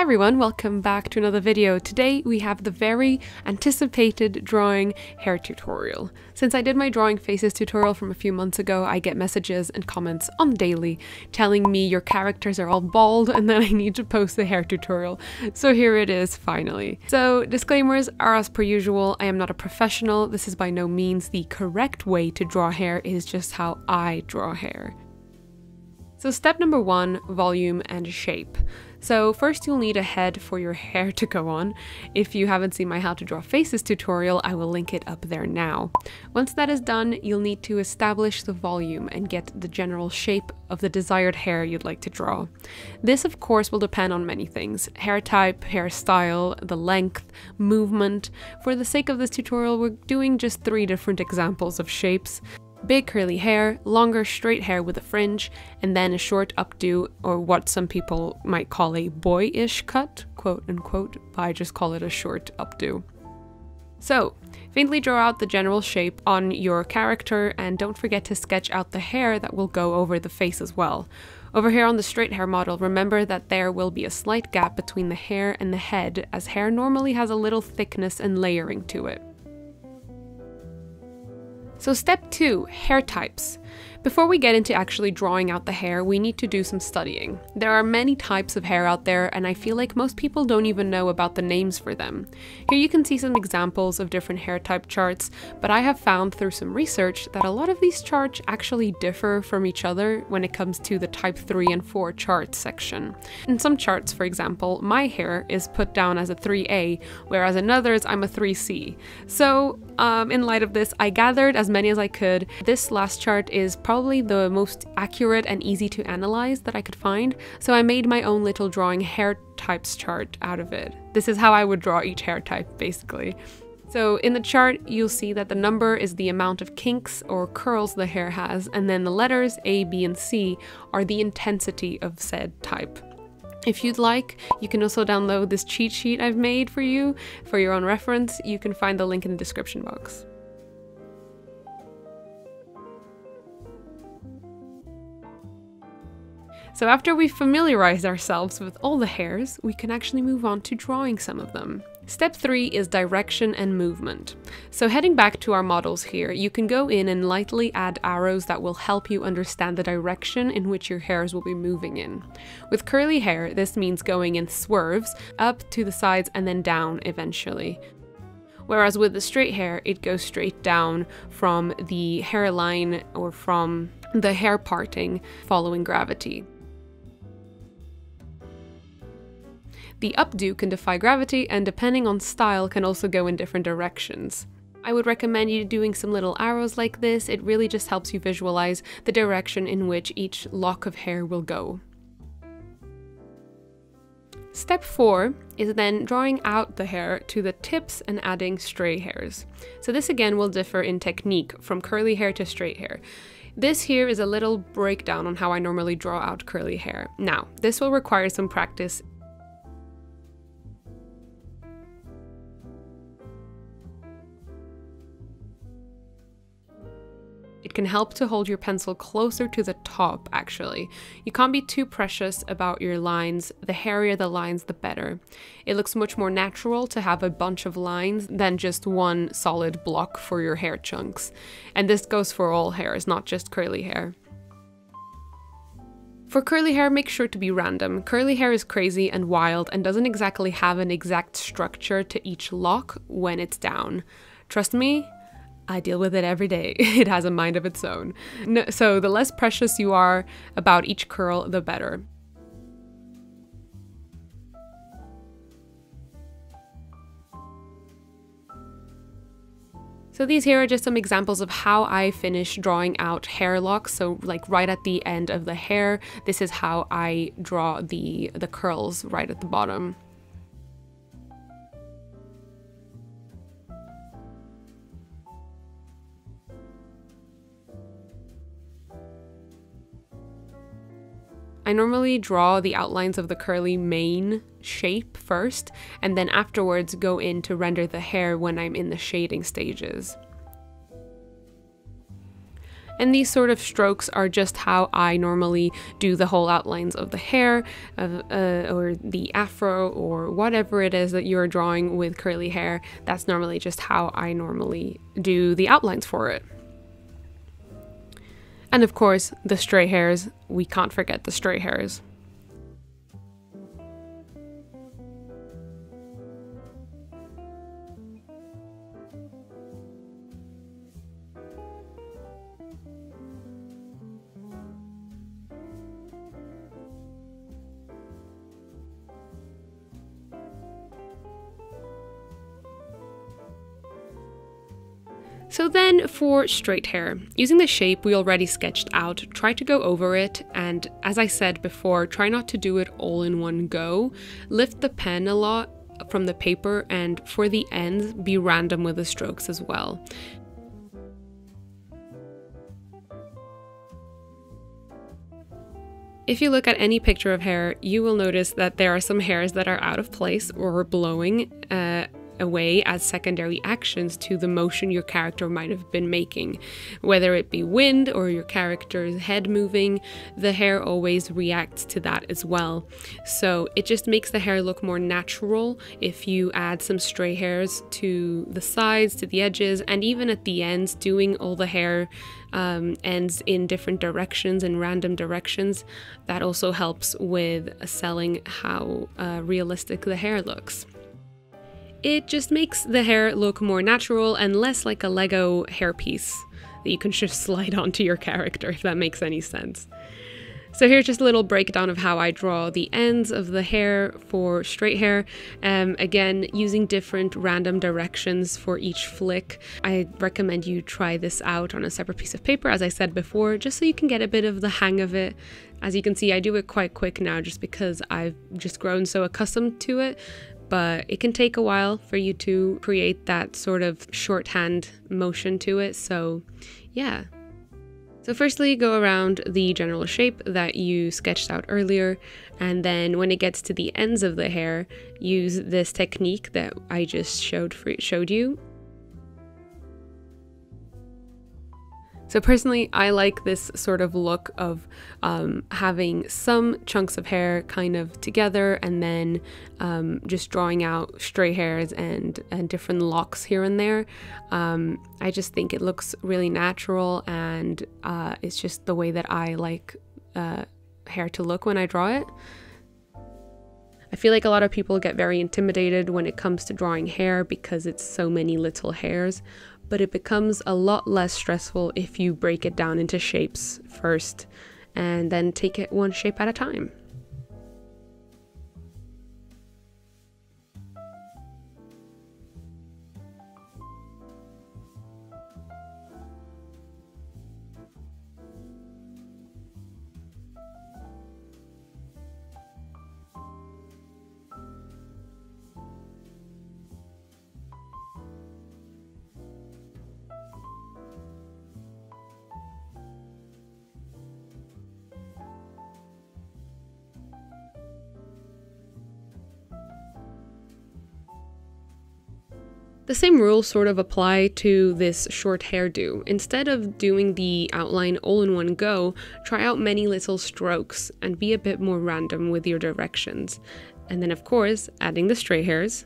everyone, welcome back to another video. Today we have the very anticipated drawing hair tutorial. Since I did my drawing faces tutorial from a few months ago, I get messages and comments on the daily telling me your characters are all bald and then I need to post the hair tutorial. So here it is finally. So disclaimers are as per usual. I am not a professional. This is by no means the correct way to draw hair. It is just how I draw hair. So step number 1, volume and shape. So first you'll need a head for your hair to go on. If you haven't seen my how to draw faces tutorial, I will link it up there now. Once that is done, you'll need to establish the volume and get the general shape of the desired hair you'd like to draw. This of course will depend on many things: hair type, hairstyle, the length, movement. For the sake of this tutorial, we're doing just 3 different examples of shapes. Big curly hair, longer straight hair with a fringe, and then a short updo, or what some people might call a boyish cut, quote unquote, but I just call it a short updo. So, faintly draw out the general shape on your character and don't forget to sketch out the hair that will go over the face as well. Over here on the straight hair model, remember that there will be a slight gap between the hair and the head, as hair normally has a little thickness and layering to it. So step 2, hair types. Before we get into actually drawing out the hair, we need to do some studying. There are many types of hair out there, and I feel like most people don't even know about the names for them. Here you can see some examples of different hair type charts, but I have found through some research that a lot of these charts actually differ from each other when it comes to the type 3 and 4 chart section. In some charts, for example, my hair is put down as a 3A, whereas in others I'm a 3C. So in light of this, I gathered as many as I could. This last chart is probably the most accurate and easy to analyze that I could find, so I made my own little drawing hair types chart out of it. This is how I would draw each hair type, basically. So in the chart, you'll see that the number is the amount of kinks or curls the hair has, and then the letters A, B, and C are the intensity of said type. If you'd like, you can also download this cheat sheet I've made for you for your own reference. You can find the link in the description box. So after we've familiarized ourselves with all the hairs, we can actually move on to drawing some of them. Step 3 is direction and movement. So heading back to our models here, you can go in and lightly add arrows that will help you understand the direction in which your hairs will be moving in. With curly hair, this means going in swerves, up to the sides and then down eventually. Whereas with the straight hair, it goes straight down from the hairline or from the hair parting following gravity. The updo can defy gravity and depending on style can also go in different directions. I would recommend you doing some little arrows like this. It really just helps you visualize the direction in which each lock of hair will go. Step 4 is then drawing out the hair to the tips and adding stray hairs. So this again will differ in technique from curly hair to straight hair. This here is a little breakdown on how I normally draw out curly hair. Now, this will require some practice. It can help to hold your pencil closer to the top, actually. You can't be too precious about your lines. The hairier the lines, the better. It looks much more natural to have a bunch of lines than just one solid block for your hair chunks. And this goes for all hairs, not just curly hair. For curly hair, make sure to be random. Curly hair is crazy and wild and doesn't exactly have an exact structure to each lock when it's down. Trust me, I deal with it every day. It has a mind of its own. So the less precious you are about each curl, the better. So these here are just some examples of how I finish drawing out hair locks. So like right at the end of the hair, this is how I draw the curls right at the bottom. I normally draw the outlines of the curly mane shape first, and then afterwards go in to render the hair when I'm in the shading stages. And these sort of strokes are just how I normally do the whole outlines of the hair, or the afro, or whatever it is that you're drawing with curly hair. That's normally just how I normally do the outlines for it. And of course, the stray hairs. We can't forget the stray hairs. So then for straight hair, using the shape we already sketched out, try to go over it, and as I said before, try not to do it all in one go. Lift the pen a lot from the paper, and for the ends, be random with the strokes as well. If you look at any picture of hair, you will notice that there are some hairs that are out of place or blowing away as secondary actions to the motion your character might have been making. Whether it be wind or your character's head moving, the hair always reacts to that as well. So it just makes the hair look more natural if you add some stray hairs to the sides, to the edges, and even at the ends, doing all the hair ends in different directions and random directions. That also helps with selling how realistic the hair looks. It just makes the hair look more natural and less like a Lego hairpiece that you can just slide onto your character, if that makes any sense. So here's just a little breakdown of how I draw the ends of the hair for straight hair. Again, using different random directions for each flick. I recommend you try this out on a separate piece of paper, as I said before, just so you can get a bit of the hang of it. As you can see, I do it quite quick now just because I've just grown so accustomed to it. But it can take a while for you to create that sort of shorthand motion to it, so yeah. So firstly, go around the general shape that you sketched out earlier, and then when it gets to the ends of the hair, use this technique that I just showed you. So personally, I like this sort of look of having some chunks of hair kind of together, and then just drawing out stray hairs and different locks here and there. I just think it looks really natural, and it's just the way that I like hair to look when I draw it. I feel like a lot of people get very intimidated when it comes to drawing hair because it's so many little hairs, but it becomes a lot less stressful if you break it down into shapes first and then take it one shape at a time. The same rules sort of apply to this short hairdo. Instead of doing the outline all in one go, try out many little strokes and be a bit more random with your directions. And then of course, adding the stray hairs.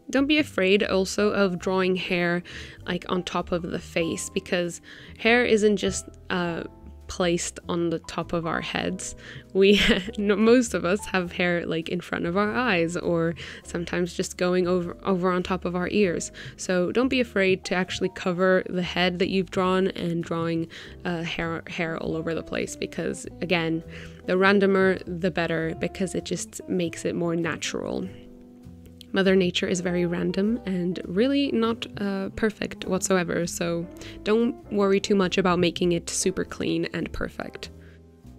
Don't be afraid also of drawing hair like on top of the face, because hair isn't just placed on the top of our heads. Most of us have hair like in front of our eyes, or sometimes just going over on top of our ears. So don't be afraid to actually cover the head that you've drawn and drawing hair all over the place, because again, the randomer the better, because it just makes it more natural. Mother Nature is very random and really not perfect whatsoever, so don't worry too much about making it super clean and perfect.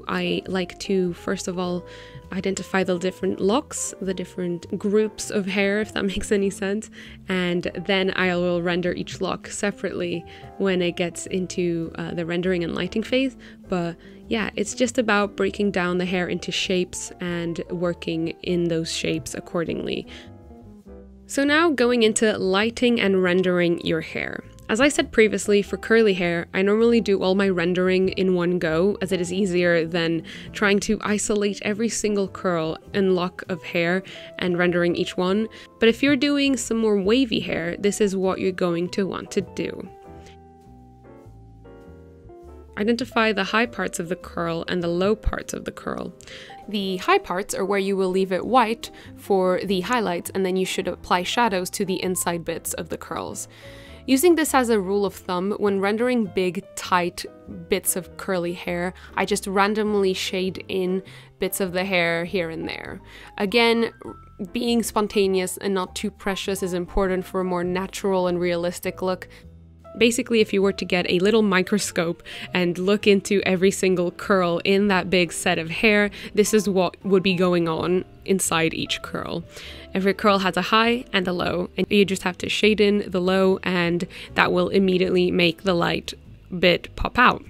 I like to, first of all, identify the different locks, the different groups of hair, if that makes any sense, and then I will render each lock separately when it gets into the rendering and lighting phase. But yeah, it's just about breaking down the hair into shapes and working in those shapes accordingly. So now going into lighting and rendering your hair. As I said previously, for curly hair, I normally do all my rendering in one go, as it is easier than trying to isolate every single curl and lock of hair and rendering each one. But if you're doing some more wavy hair, this is what you're going to want to do. Identify the high parts of the curl and the low parts of the curl. The high parts are where you will leave it white for the highlights, and then you should apply shadows to the inside bits of the curls. Using this as a rule of thumb, when rendering big, tight bits of curly hair, I just randomly shade in bits of the hair here and there. Again, being spontaneous and not too precious is important for a more natural and realistic look. Basically, if you were to get a little microscope and look into every single curl in that big set of hair, this is what would be going on inside each curl. Every curl has a high and a low, and you just have to shade in the low, and that will immediately make the light bit pop out.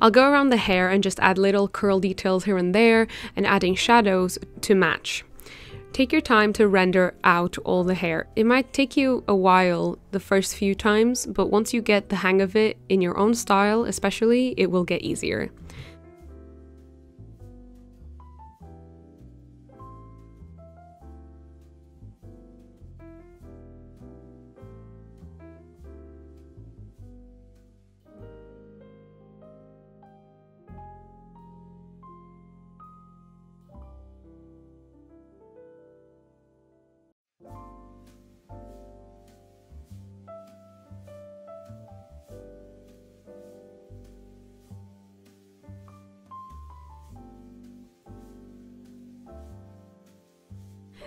I'll go around the hair and just add little curl details here and there, and adding shadows to match. Take your time to render out all the hair. It might take you a while the first few times, but once you get the hang of it in your own style especially, it will get easier.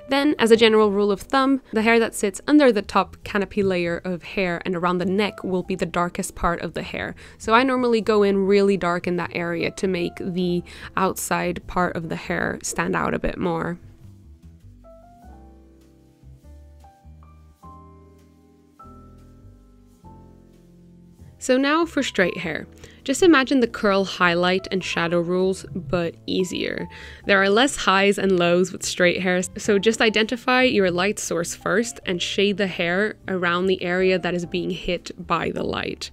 Then, as a general rule of thumb, the hair that sits under the top canopy layer of hair and around the neck will be the darkest part of the hair. So I normally go in really dark in that area to make the outside part of the hair stand out a bit more. So now for straight hair. Just imagine the curl highlight and shadow rules, but easier. There are less highs and lows with straight hair, so just identify your light source first and shade the hair around the area that is being hit by the light.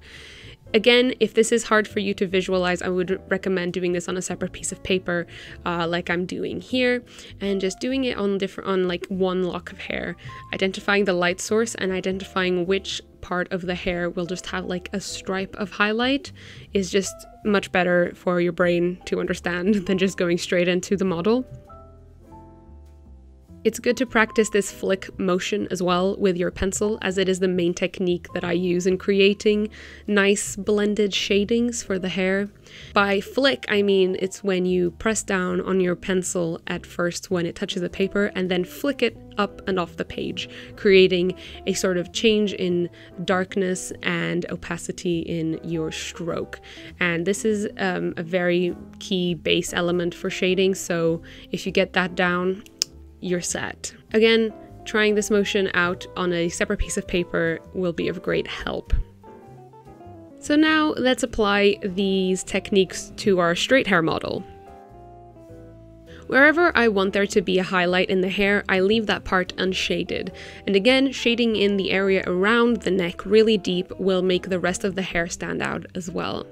Again, if this is hard for you to visualize, I would recommend doing this on a separate piece of paper, like I'm doing here, and just doing it on like one lock of hair, identifying the light source and identifying which part of the hair will just have like a stripe of highlight is just much better for your brain to understand than just going straight into the model. It's good to practice this flick motion as well with your pencil, as it is the main technique that I use in creating nice blended shadings for the hair. By flick, I mean it's when you press down on your pencil at first when it touches the paper and then flick it up and off the page, creating a sort of change in darkness and opacity in your stroke. And this is a very key base element for shading, so if you get that down, you're set. Again, trying this motion out on a separate piece of paper will be of great help. So now let's apply these techniques to our straight hair model. Wherever I want there to be a highlight in the hair, I leave that part unshaded. And again, shading in the area around the neck really deep will make the rest of the hair stand out as well.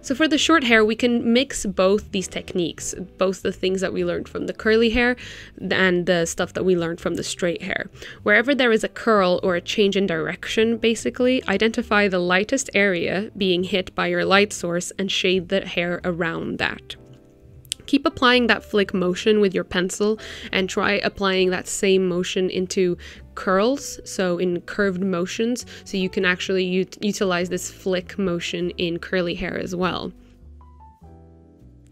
So for the short hair, we can mix both these techniques, both the things that we learned from the curly hair and the stuff that we learned from the straight hair. Wherever there is a curl or a change in direction, basically, identify the lightest area being hit by your light source and shade the hair around that. Keep applying that flick motion with your pencil and try applying that same motion into curls, so in curved motions, so you can actually utilize this flick motion in curly hair as well.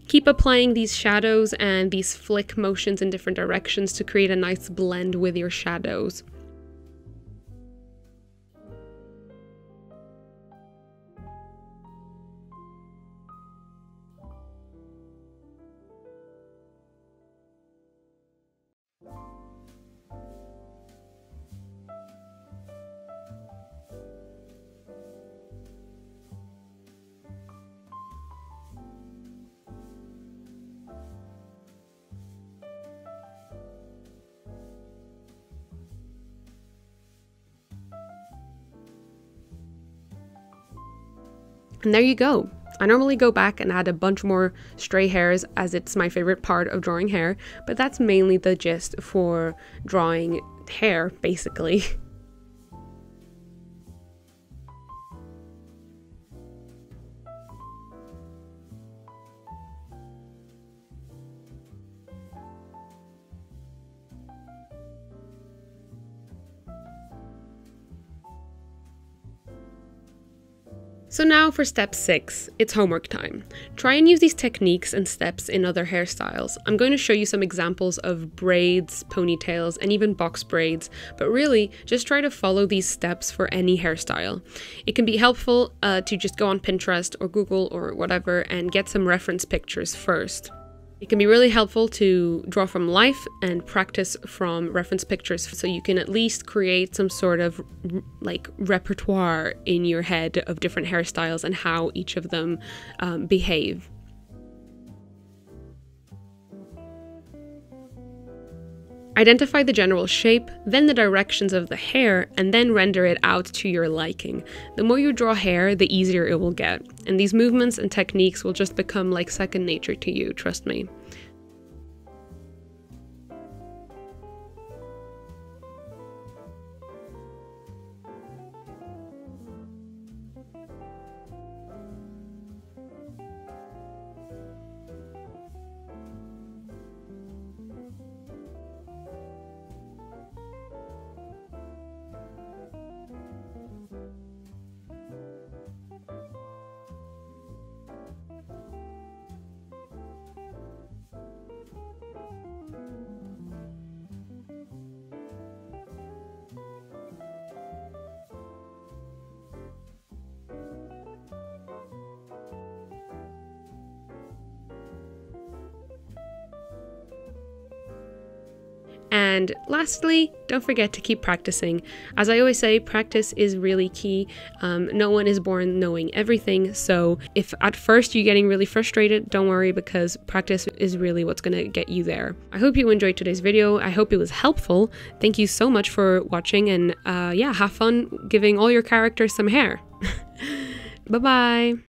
Keep applying these shadows and these flick motions in different directions to create a nice blend with your shadows. And there you go. I normally go back and add a bunch more stray hairs as it's my favorite part of drawing hair, but that's mainly the gist for drawing hair, basically. So now for step 6, it's homework time. Try and use these techniques and steps in other hairstyles. I'm going to show you some examples of braids, ponytails, and even box braids, but really just try to follow these steps for any hairstyle. It can be helpful to just go on Pinterest or Google or whatever and get some reference pictures first. It can be really helpful to draw from life and practice from reference pictures so you can at least create some sort of like repertoire in your head of different hairstyles and how each of them behave. Identify the general shape, then the directions of the hair, and then render it out to your liking. The more you draw hair, the easier it will get, and these movements and techniques will just become like second nature to you, trust me. And lastly, don't forget to keep practicing. As I always say, practice is really key. No one is born knowing everything, so if at first you're getting really frustrated, don't worry, because practice is really what's going to get you there. I hope you enjoyed today's video. I hope it was helpful. Thank you so much for watching, and yeah, have fun giving all your characters some hair. Bye bye!